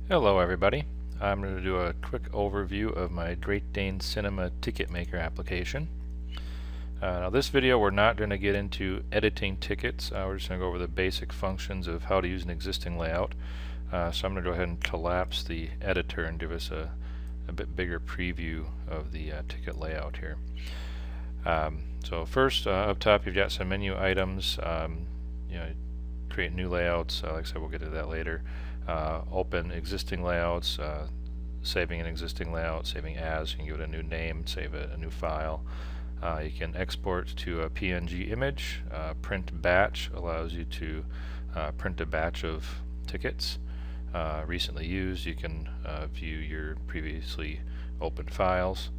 Hello everybody. I'm going to do a quick overview of my Great Dane Cinema TicketMaker application. Now this video we're not going to get into editing tickets. We're just going to go over the basic functions of how to use an existing layout. So I'm going to go ahead and collapse the editor and give us a bit bigger preview of the ticket layout here. So first up top you've got some menu items. Create new layouts. Like I said, we'll get to that later. Open existing layouts, saving an existing layout, saving as, you can give it a new name, save a new file. You can export to a PNG image. Print batch allows you to print a batch of tickets recently used. You can view your previously opened files.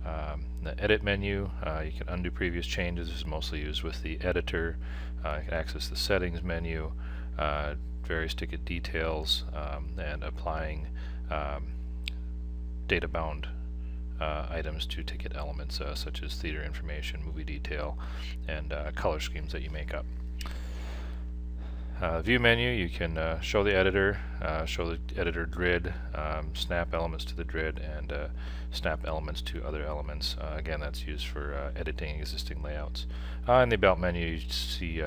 The edit menu, you can undo previous changes. This is mostly used with the editor. You can access the settings menu, various ticket details, and applying data-bound items to ticket elements such as theater information, movie detail, and color schemes that you make up. View menu, you can show the editor grid, snap elements to the grid, and snap elements to other elements. Again, that's used for editing existing layouts. In the About menu, you see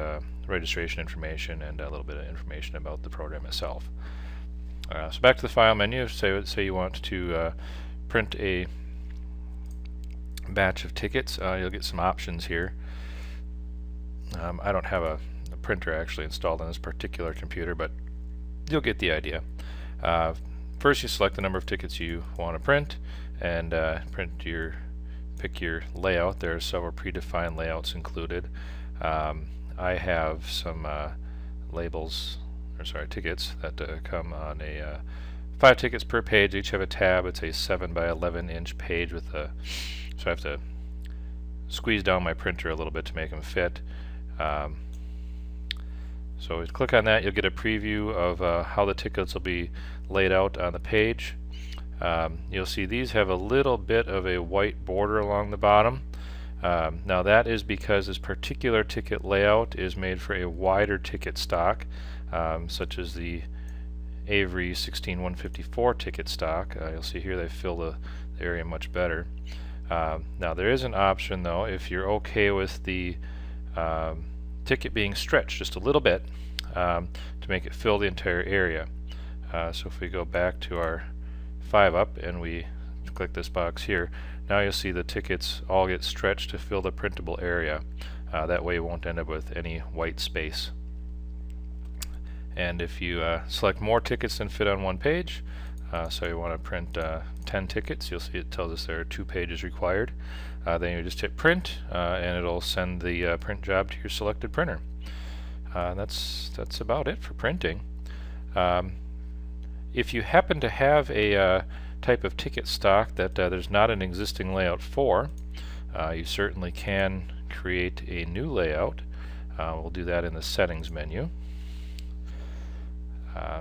registration information and a little bit of information about the program itself. So back to the File menu. Say you want to print a batch of tickets. You'll get some options here. I don't have a printer actually installed on this particular computer, but you'll get the idea. First you select the number of tickets you want to print and pick your layout. There are several predefined layouts included. I have some tickets that come on a 5 tickets per page. Each have a tab. It's a 7 by 11 inch page with so I have to squeeze down my printer a little bit to make them fit. So if you click on that, you'll get a preview of how the tickets will be laid out on the page. You'll see these have a little bit of a white border along the bottom. Now that is because this particular ticket layout is made for a wider ticket stock, such as the Avery 16154 ticket stock. You'll see here they fill the area much better. Now there is an option though, if you're okay with the ticket being stretched just a little bit to make it fill the entire area. So if we go back to our 5-up and we click this box here, now you'll see the tickets all get stretched to fill the printable area. That way you won't end up with any white space. And if you select more tickets than fit on one page, so you want to print 10 tickets, you'll see it tells us there are 2 pages required. Then you just hit print and it'll send the print job to your selected printer. That's about it for printing. If you happen to have a type of ticket stock that there's not an existing layout for, you certainly can create a new layout. We'll do that in the settings menu.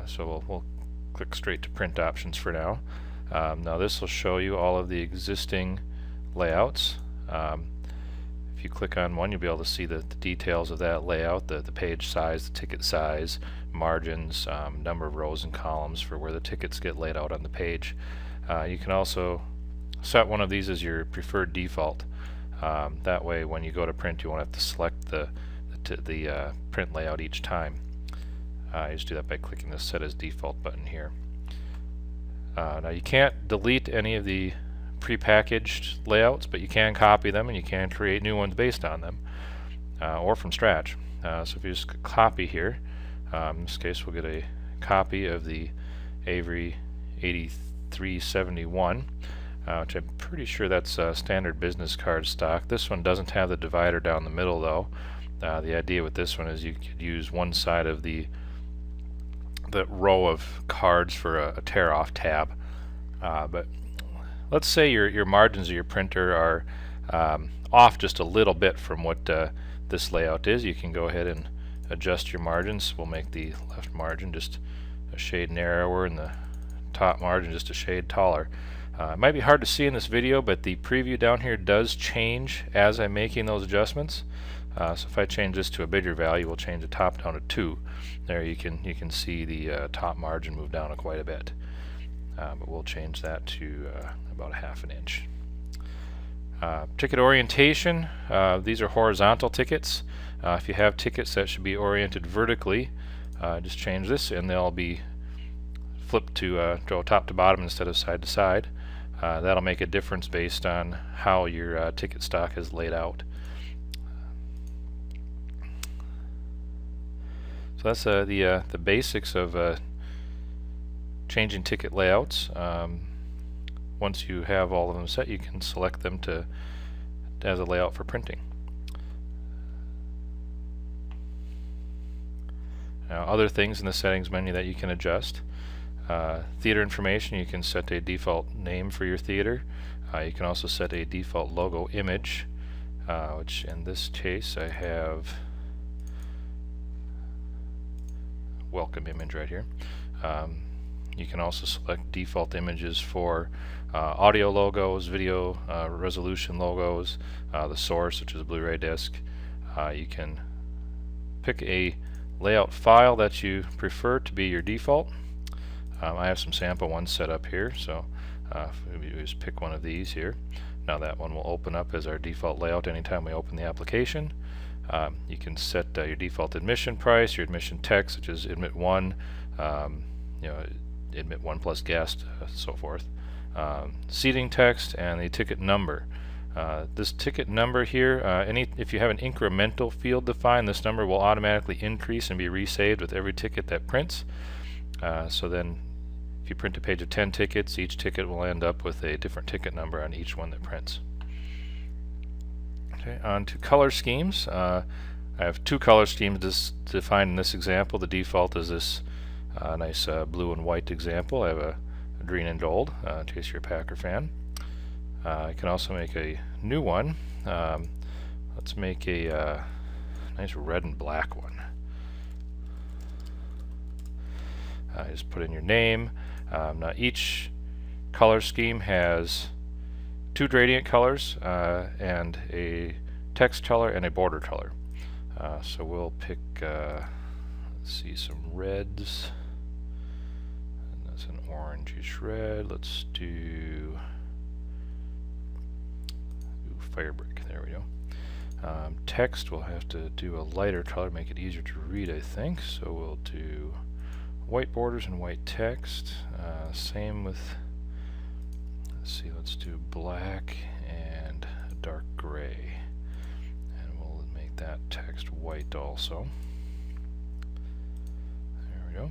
So we'll click straight to print options for now. Now this will show you all of the existing layouts. If you click on one, you'll be able to see the details of that layout, the page size, the ticket size, margins, number of rows and columns for where the tickets get laid out on the page. You can also set one of these as your preferred default. That way when you go to print you won't have to select the print layout each time. You just do that by clicking the Set as Default button here. Now you can't delete any of the prepackaged layouts, but you can copy them and you can create new ones based on them, or from scratch. So if you just copy here, in this case we'll get a copy of the Avery 8371, which I'm pretty sure that's standard business card stock. This one doesn't have the divider down the middle though. The idea with this one is you could use one side of the row of cards for a tear-off tab. But let's say your margins of your printer are off just a little bit from what this layout is. You can go ahead and adjust your margins. We'll make the left margin just a shade narrower and the top margin just a shade taller. It might be hard to see in this video, but the preview down here does change as I'm making those adjustments. So if I change this to a bigger value, we'll change the top down to 2. There you can see the top margin move down quite a bit. But we'll change that to about 1/2 inch. Ticket orientation, these are horizontal tickets. If you have tickets that should be oriented vertically, just change this and they'll be flipped to go top to bottom instead of side to side. That'll make a difference based on how your ticket stock is laid out. So that's the basics of changing ticket layouts. Once you have all of them set, you can select them as a layout for printing. Now, other things in the settings menu that you can adjust. Theater information, you can set a default name for your theater. You can also set a default logo image, which in this case I have welcome image right here. You can also select default images for audio logos, video resolution logos, the source, which is a Blu-ray disc. You can pick a layout file that you prefer to be your default. I have some sample ones set up here, so we just pick one of these here. Now that one will open up as our default layout anytime we open the application. You can set your default admission price, your admission text, which is admit 1, admit 1 plus guest, so forth. Seating text and the ticket number. This ticket number here, if you have an incremental field defined, this number will automatically increase and be resaved with every ticket that prints. So then if you print a page of 10 tickets, each ticket will end up with a different ticket number on each one that prints. Okay, on to color schemes. I have 2 color schemes defined in this example. The default is this nice blue and white example. I have a green and gold, in case you're a Packer fan. I can also make a new one. Let's make a nice red and black one. Just put in your name. Now each color scheme has 2 gradient colors and a text color and a border color. So we'll pick, let's see, some reds. And that's an orangish red. Let's do Firebrick. There we go. Text, we'll have to do a lighter color, make it easier to read, I think. So we'll do white borders and white text. Same with, let's do black and dark gray. And we'll make that text white also. There we go.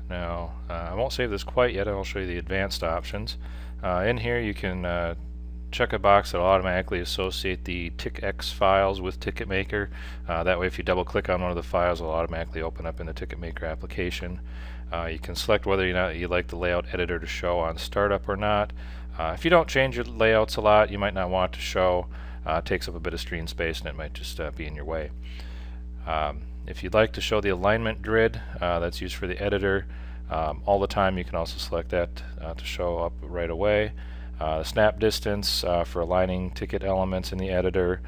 Now, I won't save this quite yet. I'll show you the advanced options. In here you can check a box that will automatically associate the TickX files with TicketMaker. That way if you double click on one of the files, it will automatically open up in the TicketMaker application. You can select whether or not you like the layout editor to show on startup or not. If you don't change your layouts a lot, you might not want it to show. It takes up a bit of screen space and it might just be in your way. If you'd like to show the alignment grid that's used for the editor all the time, you can also select that to show up right away. The snap distance for aligning ticket elements in the editor,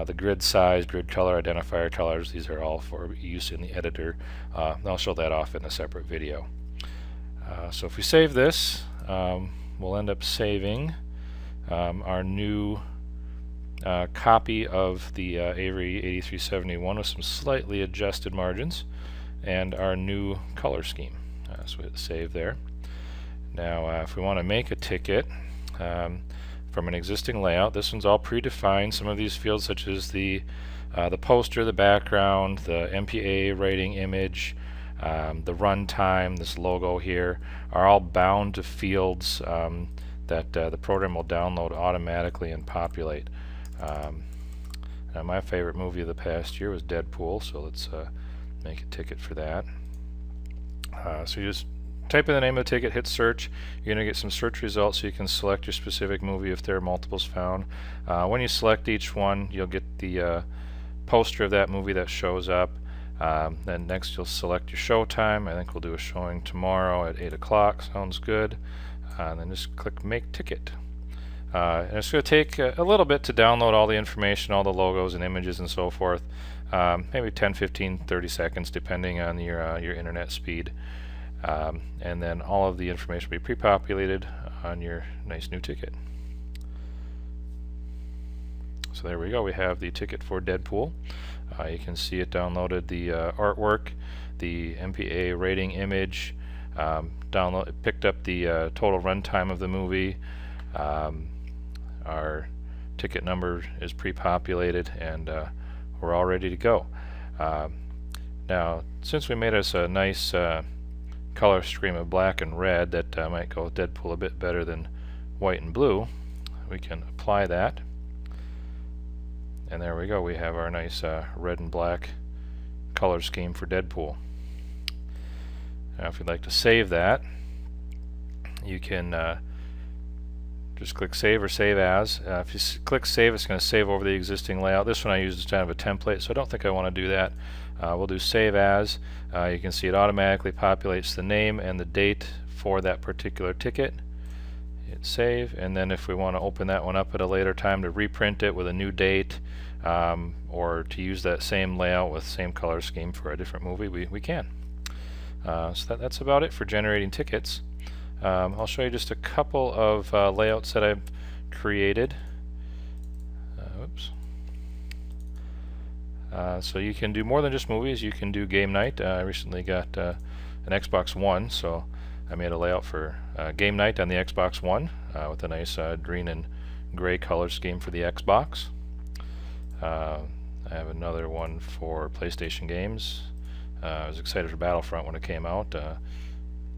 the grid size, grid color, identifier colors, these are all for use in the editor. I'll show that off in a separate video. So if we save this, we'll end up saving our new copy of the Avery 8371 with some slightly adjusted margins and our new color scheme. So we hit save there. Now if we want to make a ticket from an existing layout, this one's all predefined. Some of these fields, such as the poster, the background, the MPA rating image, the runtime, this logo here, are all bound to fields that the program will download automatically and populate. Now my favorite movie of the past year was Deadpool, so let's make a ticket for that. So you just type in the name of the ticket, hit search. You're going to get some search results so you can select your specific movie if there are multiples found. When you select each one, you'll get the poster of that movie that shows up. Then next you'll select your show time. I think we'll do a showing tomorrow at 8 o'clock. Sounds good. And then just click Make Ticket. And it's going to take a little bit to download all the information, all the logos and images and so forth. Maybe 10, 15, 30 seconds depending on your internet speed. And then all of the information will be pre-populated on your nice new ticket. So there we go, we have the ticket for Deadpool. You can see it downloaded the artwork, the MPA rating image, it picked up the total runtime of the movie. Our ticket number is pre-populated, and we're all ready to go. Now, since we made us a nice color scheme of black and red that might go with Deadpool a bit better than white and blue, we can apply that. And there we go, we have our nice red and black color scheme for Deadpool. Now if you'd like to save that, you can just click Save or Save As. If you click Save, it's going to save over the existing layout. This one I used as kind of a template, so I don't think I want to do that. We'll do Save As. You can see it automatically populates the name and the date for that particular ticket. Hit Save, and then if we want to open that one up at a later time to reprint it with a new date, or to use that same layout with same color scheme for a different movie, we can. So that's about it for generating tickets. I'll show you just a couple of layouts that I've created. Oops. So you can do more than just movies. You can do game night. I recently got an Xbox One, so I made a layout for game night on the Xbox One with a nice green and gray color scheme for the Xbox. I have another one for PlayStation games. I was excited for Battlefront when it came out.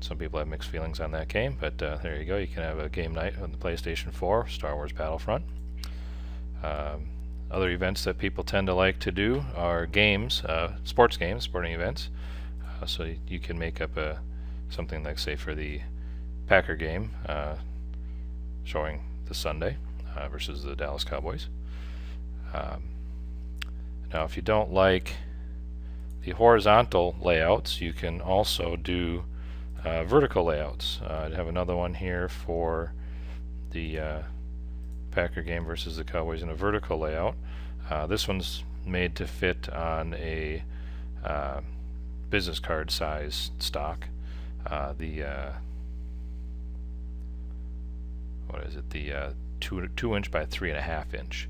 Some people have mixed feelings on that game, but there you go. You can have a game night on the PlayStation 4, Star Wars Battlefront. Other events that people tend to like to do are games, sports games, sporting events. So you can make up something like, say, for the Packer game, showing the Sunday versus the Dallas Cowboys. Now, if you don't like the horizontal layouts, you can also do vertical layouts. I have another one here for the Packer game versus the Cowboys in a vertical layout. This one's made to fit on a business card size stock. What is it? The 2 inch by 3.5 inch.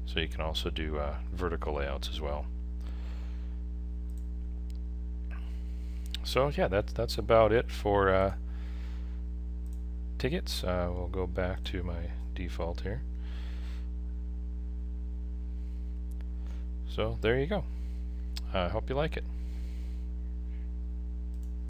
So you can also do vertical layouts as well. So yeah, that's about it for tickets. We'll go back to my default here. So there you go. I hope you like it.